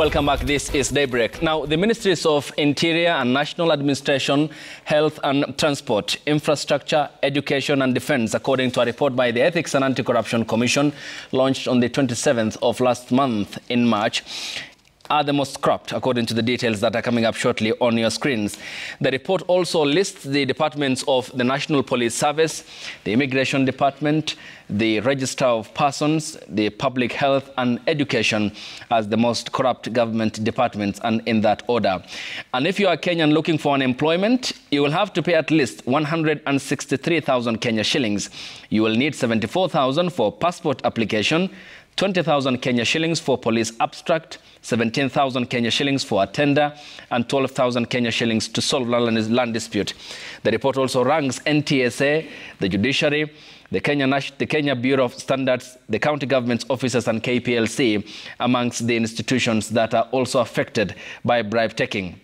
Welcome back. This is Daybreak. Now, the Ministries of Interior and National Administration, Health and Transport, Infrastructure, Education and Defence, according to a report by the Ethics and Anti-Corruption Commission, launched on the 27th of last month in March, are the most corrupt, according to the details that are coming up shortly on your screens. The report also lists the departments of the National Police Service, the Immigration Department, the Register of Persons, the Public Health and Education as the most corrupt government departments, and in that order. And if you are Kenyan looking for an employment, you will have to pay at least 163,000 Kenya shillings. You will need 74,000 for passport application, 20,000 Kenya shillings for police abstract, 17,000 Kenya shillings for a tender, and 12,000 Kenya shillings to solve land dispute. The report also ranks NTSA, the judiciary, the Kenya Bureau of Standards, the county government's officers and KPLC amongst the institutions that are also affected by bribe taking.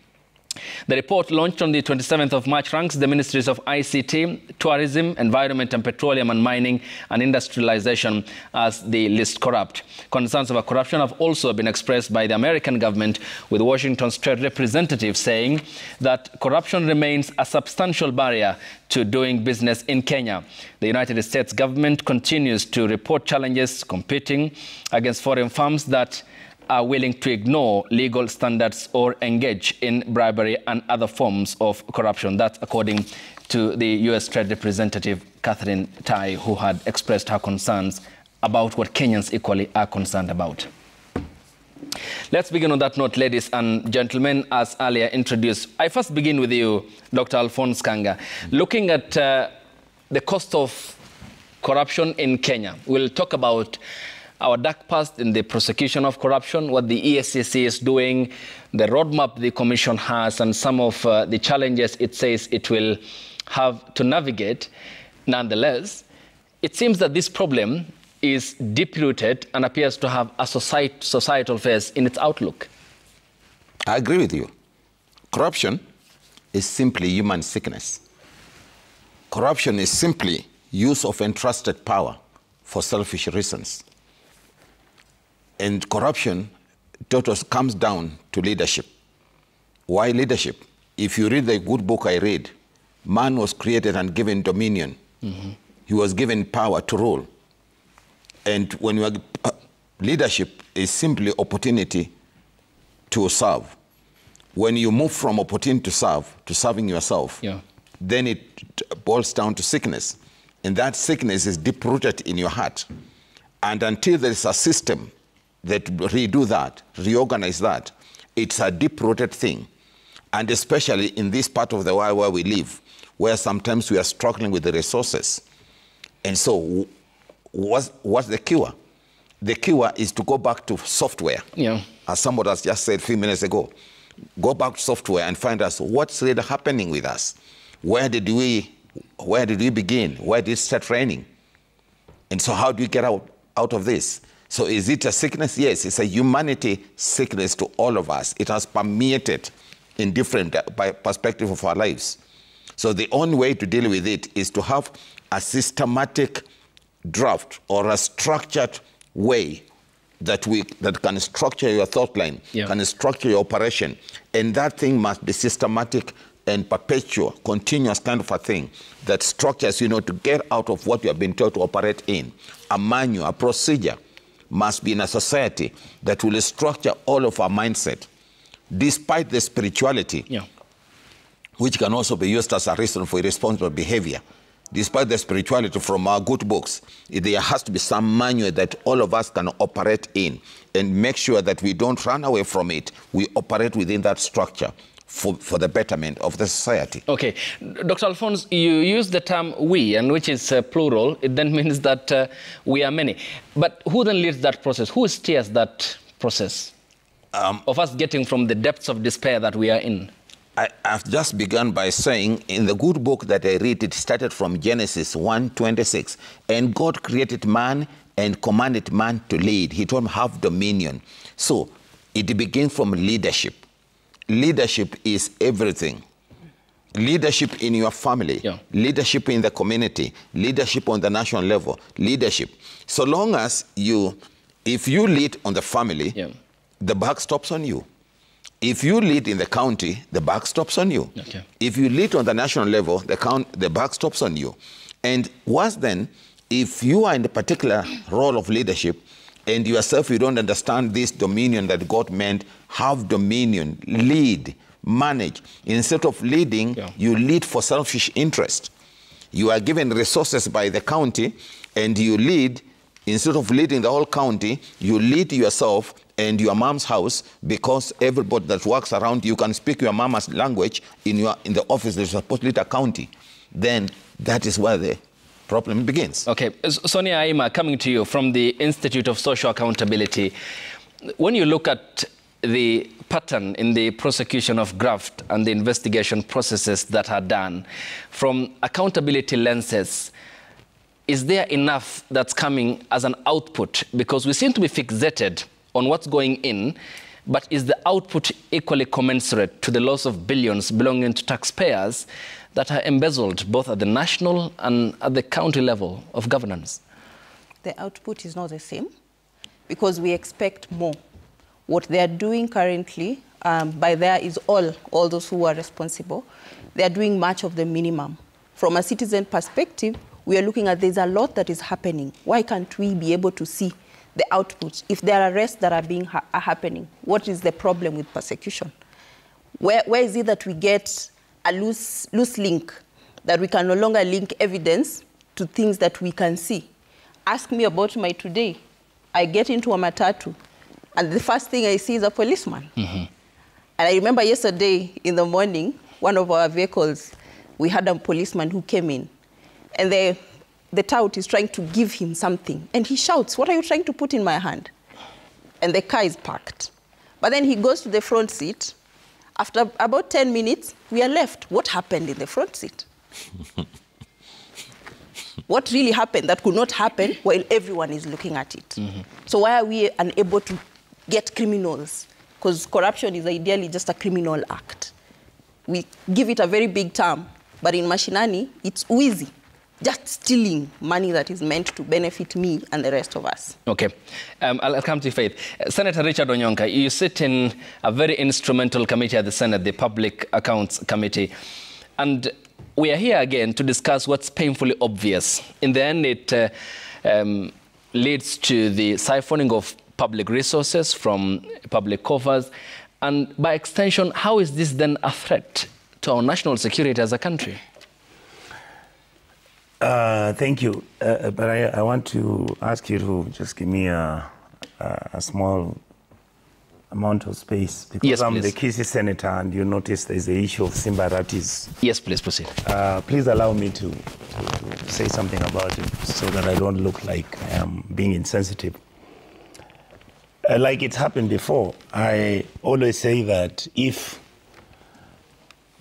The report, launched on the 27th of March, ranks the ministries of ICT, Tourism, Environment and Petroleum and Mining and Industrialization as the least corrupt. Concerns over corruption have also been expressed by the American government, with Washington's trade representative saying that corruption remains a substantial barrier to doing business in Kenya. The United States government continues to report challenges competing against foreign firms that are willing to ignore legal standards or engage in bribery and other forms of corruption. That's according to the U.S. Trade Representative Catherine Tai, who had expressed her concerns about what Kenyans equally are concerned about. Let's begin on that note, ladies and gentlemen, as earlier introduced. I first begin with you, Dr. Alphonse Kanga. Looking at the cost of corruption in Kenya, we'll talk about our dark past in the prosecution of corruption, what the EACC is doing, the roadmap the Commission has, and some of the challenges it says it will have to navigate. Nonetheless, it seems that this problem is deep-rooted and appears to have a societal phase in its outlook. I agree with you. Corruption is simply human sickness. Corruption is simply use of entrusted power for selfish reasons. And corruption comes down to leadership. Why leadership? If you read the good book I read, man was created and given dominion. Mm-hmm. He was given power to rule. And when you are, leadership is simply opportunity to serve. When you move from opportunity to serve to serving yourself, then it boils down to sickness. And that sickness is deep-rooted in your heart. And until there is a system that redo that, reorganize that, it's a deep-rooted thing. And especially in this part of the world where we live, where sometimes we are struggling with the resources. And so what's the cure? The cure is to go back to software. Yeah. As somebody has just said a few minutes ago, go back to software and find out what's really happening with us. Where did we begin? Where did it start raining? And so how do we get out of this? So is it a sickness? Yes, it's a humanity sickness to all of us. It has permeated in different perspectives of our lives. So the only way to deal with it is to have a systematic draft or a structured way that can structure your thought line, can structure your operation. And that thing must be systematic and perpetual, continuous kind of a thing that structures, to get out of what you have been taught to operate in. A manual, a procedure must be in a society that will structure all of our mindset, despite the spirituality, which can also be used as a reason for irresponsible behavior. Despite the spirituality from our good books, there has to be some manual that all of us can operate in and make sure that we don't run away from it. We operate within that structure for the betterment of the society. Okay. Dr. Alphonse, you use the term we, and which is plural. It then means that we are many. But who then leads that process? Who steers that process of us getting from the depths of despair that we are in? I've just begun by saying, in the good book that I read, it started from Genesis 1:26. And God created man and commanded man to lead. He told him, have dominion. So it begins from leadership. Leadership is everything. Leadership in your family, leadership in the community, leadership on the national level, leadership. So long as if you lead on the family, the buck stops on you. If you lead in the county, the buck stops on you. Okay. If you lead on the national level, the buck stops on you. And worse then, if you are in a particular role of leadership and yourself you don't understand this dominion that God meant, have dominion, lead, manage. Instead of leading, you lead for selfish interest. You are given resources by the county and you lead. Instead of leading the whole county, you lead yourself and your mom's house, because everybody that works around you can speak your mama's language in the office that is supposed to lead a county. Then that is where the problem begins. Okay, Sonia Aima, coming to you from the Institute of Social Accountability. When you look at the pattern in the prosecution of graft and the investigation processes that are done, from accountability lenses, is there enough that's coming as an output? Because we seem to be fixated on what's going in, but is the output equally commensurate to the loss of billions belonging to taxpayers that are embezzled both at the national and at the county level of governance? The output is not the same because we expect more. What they are doing currently, by there is all those who are responsible, they are doing much of the minimum. From a citizen perspective, we are looking at there's a lot that is happening. Why can't we be able to see the output? If there are arrests that are happening, what is the problem with persecution? Where is it that we get a loose link, that we can no longer link evidence to things that we can see? Ask me about my today. I get into a matatu, and the first thing I see is a policeman. Mm-hmm. And I remember yesterday in the morning, one of our vehicles, we had a policeman who came in, and the tout is trying to give him something. And he shouts, "What are you trying to put in my hand?" And the car is parked. But then he goes to the front seat. After about 10 minutes, we are left. What happened in the front seat? What really happened that could not happen while everyone is looking at it? Mm-hmm. So why are we unable to get criminals? Because corruption is ideally just a criminal act. We give it a very big term, but in Mashinani, it's easy. Just stealing money that is meant to benefit me and the rest of us. Okay. I'll come to you, Faith. Senator Richard Onyonka, you sit in a very instrumental committee at the Senate, the Public Accounts Committee. And we are here again to discuss what's painfully obvious. In the end, it leads to the siphoning of public resources from public coffers. And by extension, how is this then a threat to our national security as a country? Thank you. But I want to ask you to just give me a small amount of space. Because yes, I'm please. the Kisii senator, and you notice there's the issue of Simba Arati's. Yes, please proceed. Please allow me to say something about it so that I don't look like I am being insensitive. Like it's happened before, I always say that if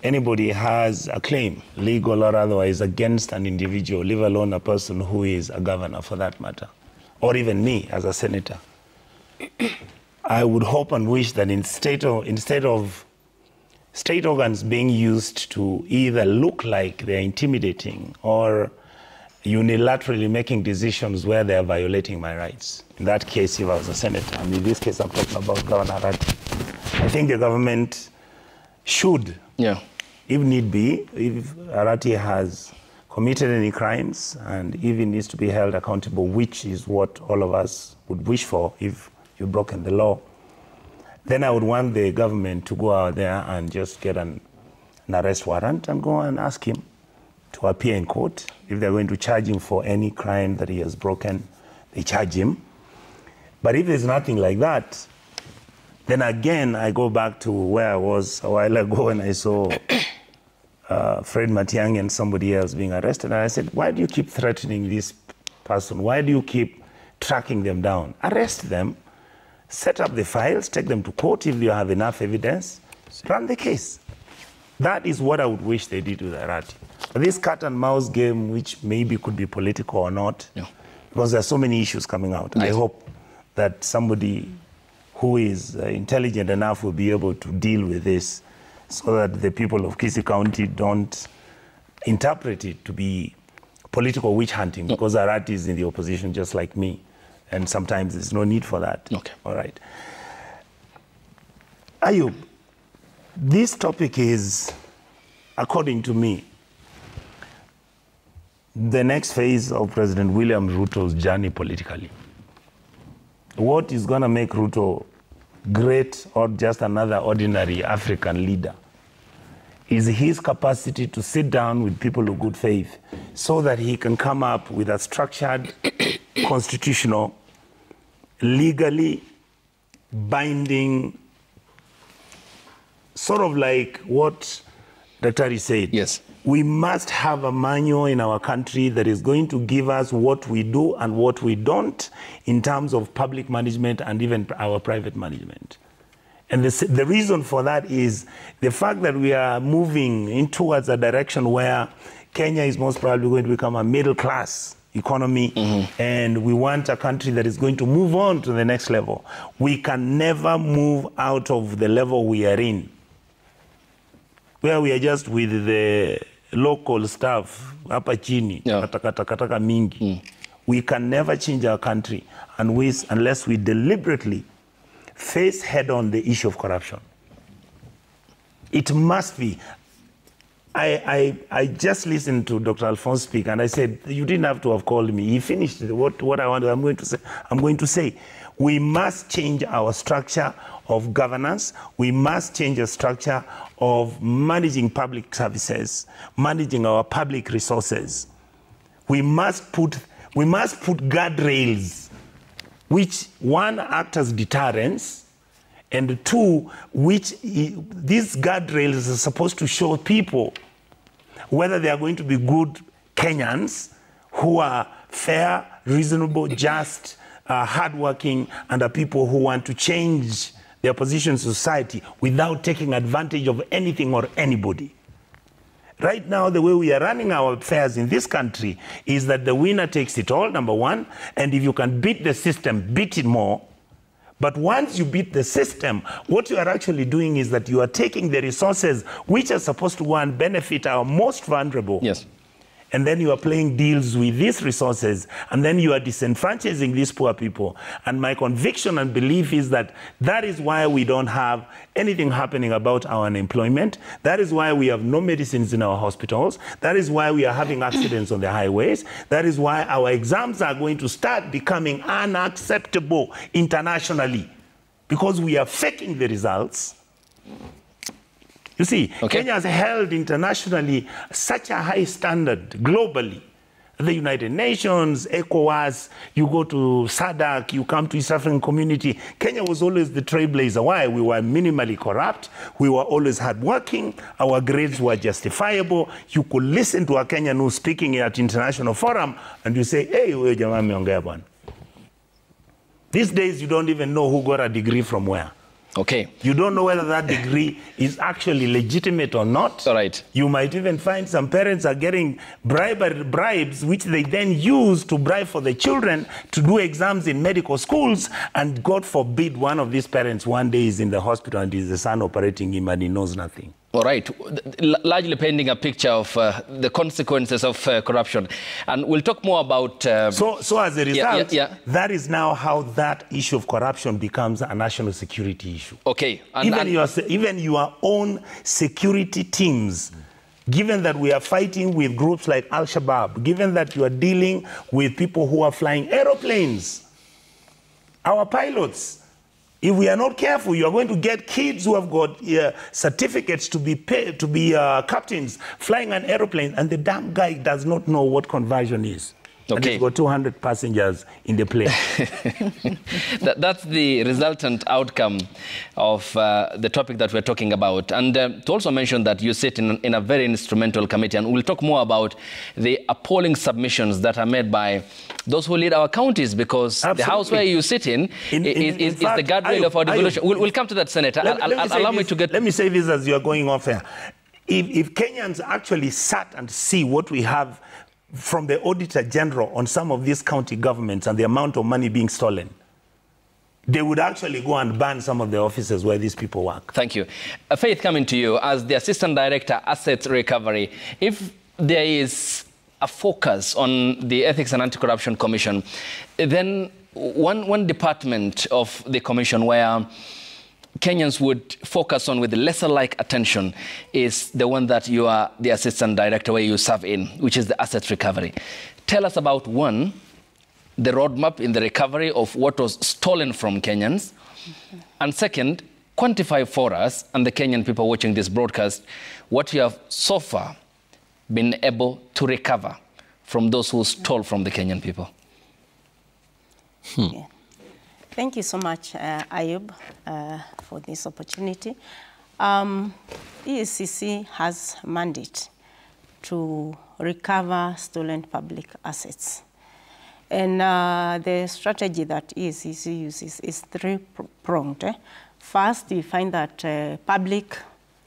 anybody has a claim, legal or otherwise, against an individual, leave alone a person who is a governor for that matter, or even me as a senator, I would hope and wish that instead of state organs being used to either look like they're intimidating or unilaterally making decisions where they're violating my rights. In that case, if I was a senator, and in this case I'm talking about Governor Arati, I think the government should, if need be, if Arati has committed any crimes and if he needs to be held accountable, which is what all of us would wish for if you've broken the law, then I would want the government to go out there and just get an arrest warrant and go and ask him to appear in court. If they're going to charge him for any crime that he has broken, they charge him. But if there's nothing like that, then again, I go back to where I was a while ago when I saw Fred Matiang'i and somebody else being arrested. And I said, why do you keep threatening this person? Why do you keep tracking them down? Arrest them, set up the files, take them to court if you have enough evidence, run the case. That is what I would wish they did with Arati. But this cat and mouse game, which maybe could be political or not, because there are so many issues coming out. Yes. I hope that somebody who is intelligent enough will be able to deal with this so that the people of Kisii County don't interpret it to be political witch hunting, because Arati is in the opposition just like me, and sometimes there's no need for that. Okay. All right. Ayub, this topic is, according to me, the next phase of President William Ruto's journey politically. What is going to make Ruto great or just another ordinary African leader is his capacity to sit down with people of good faith so that he can come up with a structured, constitutional, legally binding, sort of like what Daktari said. Yes. We must have a manual in our country that is going to give us what we do and what we don't in terms of public management and even our private management. And the reason for that is the fact that we are moving in towards a direction where Kenya is most probably going to become a middle-class economy, and we want a country that is going to move on to the next level. We can never move out of the level we are in, where we are just with the local stuff, hapa chini, takataka mingi. We can never change our country unless we deliberately face head-on the issue of corruption. It must be. I just listened to Dr. Alphonse speak, and I said, you didn't have to have called me. He finished what I wanted. I'm going to say, we must change our structure of governance. We must change the structure of managing public services, managing our public resources. We must put guardrails, which one, act as deterrence, and two, these guardrails are supposed to show people whether they are going to be good Kenyans who are fair, reasonable, just, hardworking, and are people who want to change their position in society without taking advantage of anything or anybody. Right now, the way we are running our affairs in this country is that the winner takes it all, number one, and if you can beat the system, beat it more. But once you beat the system, what you are actually doing is that you are taking the resources which are supposed to go and benefit our most vulnerable. Yes. And then you are playing deals with these resources, and then you are disenfranchising these poor people. And my conviction and belief is that that is why we don't have anything happening about our unemployment. That is why we have no medicines in our hospitals. That is why we are having accidents on the highways. That is why our exams are going to start becoming unacceptable internationally, because we are faking the results. You see, Kenya has held internationally such a high standard globally. The United Nations, ECOWAS, you go to SADC, you come to East African Community. Kenya was always the trailblazer. Why? We were minimally corrupt. We were always hardworking. Our grades were justifiable. You could listen to a Kenyan who's speaking at international forum and you say, hey, wewe jamaa ameongea bwana. These days, you don't even know who got a degree from where. Okay. You don't know whether that degree is actually legitimate or not. All right. You might even find some parents are getting bribes, which they then use to bribe for the children to do exams in medical schools. And God forbid one of these parents one day is in the hospital and is the son operating him and he knows nothing. All right, largely painting a picture of the consequences of corruption. And we'll talk more about... So as a result, that is now how that issue of corruption becomes a national security issue. Okay. Even your own security teams, given that we are fighting with groups like Al-Shabaab, given that you are dealing with people who are flying aeroplanes, our pilots, if we are not careful, you are going to get kids who have got certificates to be captains flying an aeroplane, and the damn guy does not know what conversion is. Okay. And he's got 200 passengers in the plane. That's the resultant outcome of the topic that we're talking about. And to also mention that you sit in a very instrumental committee, and we'll talk more about the appalling submissions that are made by those who lead our counties, because the house where you sit in is the guardrail of our devolution. We'll come to that, Senator. Let me say this as you are going off here. If Kenyans actually sat and see what we have from the Auditor General on some of these county governments and the amount of money being stolen, they would actually go and ban some of the offices where these people work. Thank you. Faith, coming to you as the Assistant Director, Assets Recovery. If there is a focus on the Ethics and Anti-Corruption Commission, then one department of the commission where Kenyans would focus on with lesser-like attention is the one that you are the assistant director where you serve in, which is the asset recovery. Tell us about, one, the roadmap in the recovery of what was stolen from Kenyans, and second, quantify for us and the Kenyan people watching this broadcast what you have so far been able to recover from those who stole from the Kenyan people. Yeah. Thank you so much, Ayub, for this opportunity. EACC has a mandate to recover stolen public assets. And the strategy that EACC uses is three-pronged. First, we find that public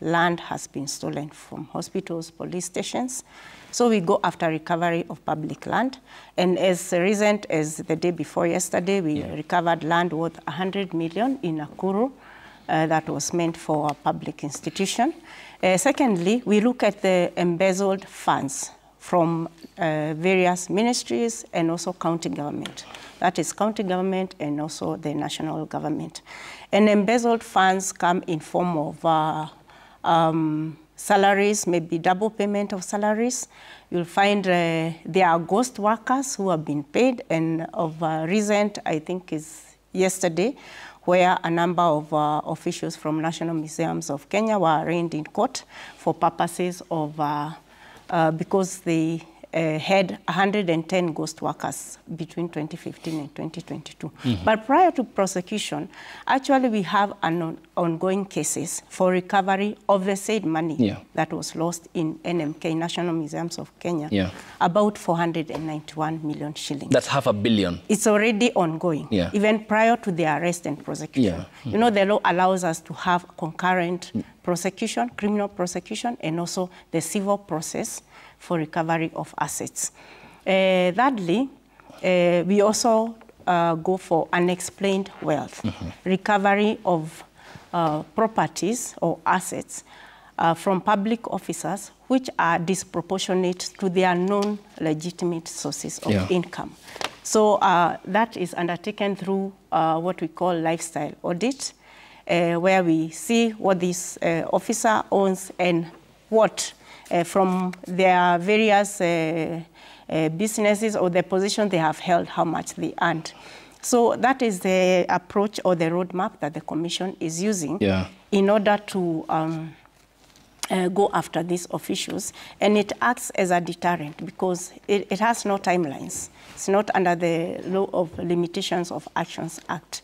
land has been stolen from hospitals, police stations. So we go after recovery of public land. And as recent as the day before yesterday, we recovered land worth 100 million in Nakuru that was meant for a public institution. Secondly, we look at the embezzled funds from various ministries and also county government. That is county government and also the national government. And embezzled funds come in form of salaries, maybe double payment of salaries. You'll find there are ghost workers who have been paid, and of recent, I think is yesterday, where a number of officials from National Museums of Kenya were arraigned in court for purposes of, because they had 110 ghost workers between 2015 and 2022. But prior to prosecution, actually we have an ongoing cases for recovery of the said money that was lost in NMK, National Museums of Kenya, about 491 million shillings. That's 500 million. It's already ongoing, even prior to the arrest and prosecution. You know, the law allows us to have concurrent prosecution, criminal prosecution, and also the civil process for recovery of assets. Thirdly, we also go for unexplained wealth, recovery of properties or assets from public officers which are disproportionate to their known legitimate sources of income. So that is undertaken through what we call lifestyle audit, where we see what this officer owns and what from their various businesses or the position they have held, how much they earned. So that is the approach or the roadmap that the Commission is using in order to go after these officials. And it acts as a deterrent because it has no timelines. It's not under the Law of Limitations of Actions Act.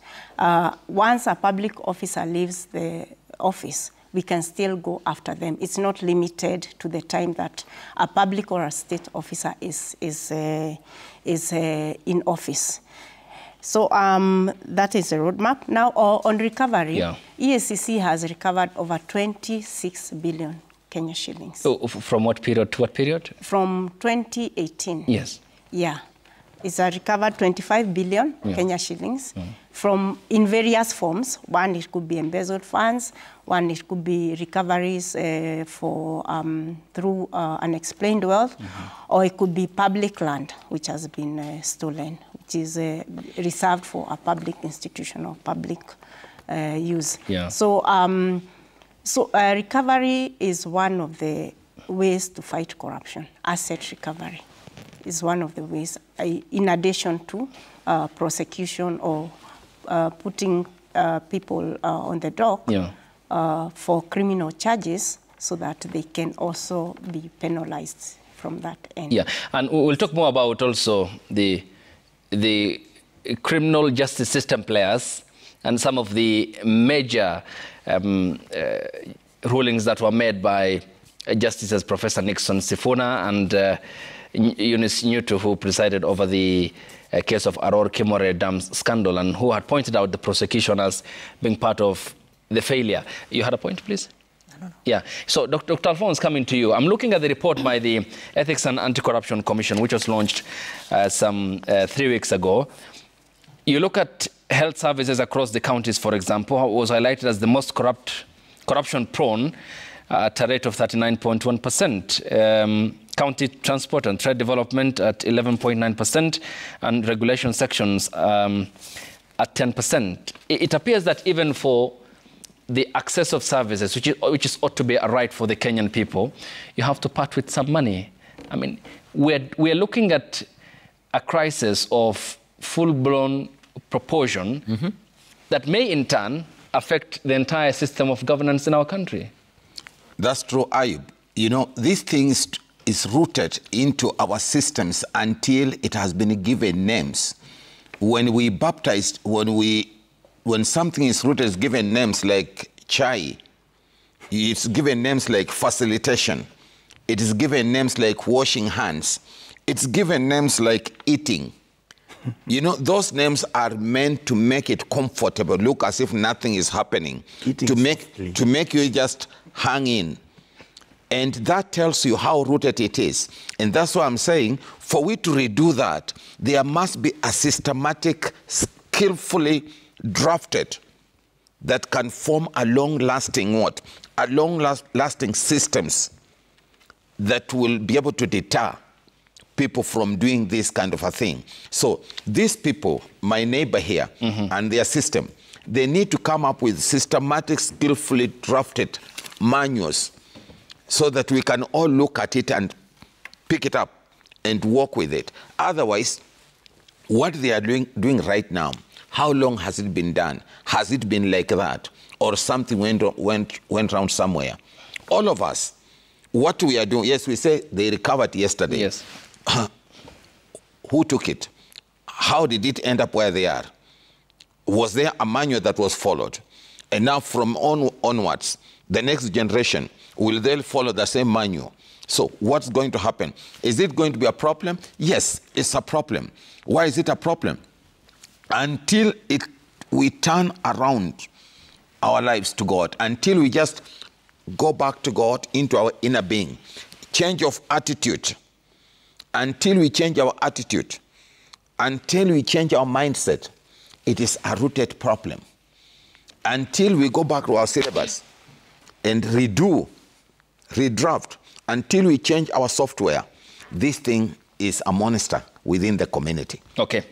Once a public officer leaves the office, we can still go after them. It's not limited to the time that a public or a state officer is in office. So that is the roadmap. Now on recovery, EACC has recovered over 26 billion Kenya shillings. So from what period to what period? From 2018. Yes. Yeah. It's a recovered 25 billion Kenya shillings from in various forms. One, it could be embezzled funds. One, it could be recoveries for through unexplained wealth, or it could be public land which has been stolen, which is reserved for a public institution or public use. So, recovery is one of the ways to fight corruption. Asset recovery is one of the ways, in addition to prosecution or putting people on the dock for criminal charges so that they can also be penalized from that end. Yeah, and we'll talk more about also the criminal justice system players and some of the major rulings that were made by Justices Professor Nixon Sifuna and Eunice Nyutu, who presided over the case of Aror Kimore Dam scandal and who had pointed out the prosecution as being part of the failure. You had a point, please? No. Yeah. So, Dr. Alphonse, coming to you. I'm looking at the report by the Ethics and Anti-Corruption Commission, which was launched some 3 weeks ago. You look at health services across the counties, for example, was highlighted as the most corruption-prone at a rate of 39.1%. County transport and trade development at 11.9%, and regulation sections at 10%. It appears that even for the access of services, which is ought to be a right for the Kenyan people, you have to part with some money. I mean, we're looking at a crisis of full-blown proportion that may in turn affect the entire system of governance in our country. That's true, Ayub. You know, these things is rooted into our systems until it has been given names. When we baptized, when something is rooted, it's given names like chai. It's given names like facilitation. It is given names like washing hands. It's given names like eating. You know, those names are meant to make it comfortable, look as if nothing is happening, to make you just hang in. And that tells you how rooted it is. And that's why I'm saying, for we to redo that, there must be a systematic, skillfully drafted, that can form a long-lasting what? A long-lasting systems that will be able to deter people from doing this kind of a thing. So these people, my neighbor here, and their system, they need to come up with systematic, skillfully drafted manuals so that we can all look at it and pick it up and work with it. Otherwise, what they are doing right now, how long has it been done? Has it been like that? Or something went around somewhere? All of us, what we are doing, yes, we say they recovered yesterday. Yes. Who took it? How did it end up where they are? Was there a manual that was followed? And now from onwards, the next generation, will they follow the same manual? So what's going to happen? Is it going to be a problem? Yes, it's a problem. Why is it a problem? Until we turn around our lives to God, until we just go back to God into our inner being, change of attitude, until we change our attitude, until we change our mindset, it is a rooted problem. Until we go back to our syllabus and redraft, until we change our software, this thing is a monster within the community. Okay.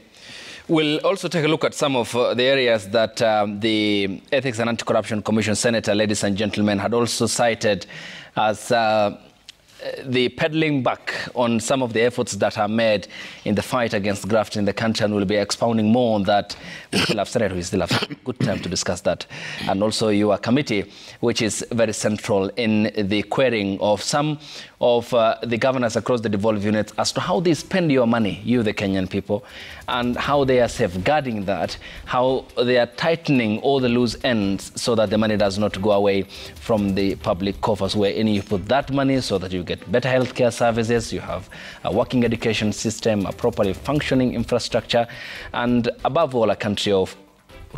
We'll also take a look at some of the areas that the Ethics and Anti-Corruption Commission Senator, ladies and gentlemen, had also cited as the peddling back on some of the efforts that are made in the fight against graft in the country, and we'll be expounding more on that. We still have Senator, we still have good time to discuss that. And also your committee, which is very central in the querying of some of the governors across the devolved units as to how they spend your money, you the Kenyan people, and how they are safeguarding that, how they are tightening all the loose ends so that the money does not go away from the public coffers, where you put that money so that you get better healthcare services, you have a working education system, a properly functioning infrastructure, and above all, a country of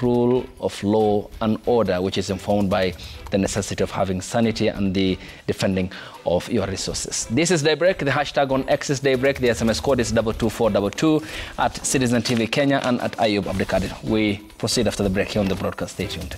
rule of law and order, which is informed by the necessity of having sanity and the defending of your resources. This is Daybreak. The hashtag on X is Daybreak. The SMS code is 22422 at Citizen TV Kenya and at Ayub Abdikadir. We proceed after the break here on the broadcast. Stay tuned.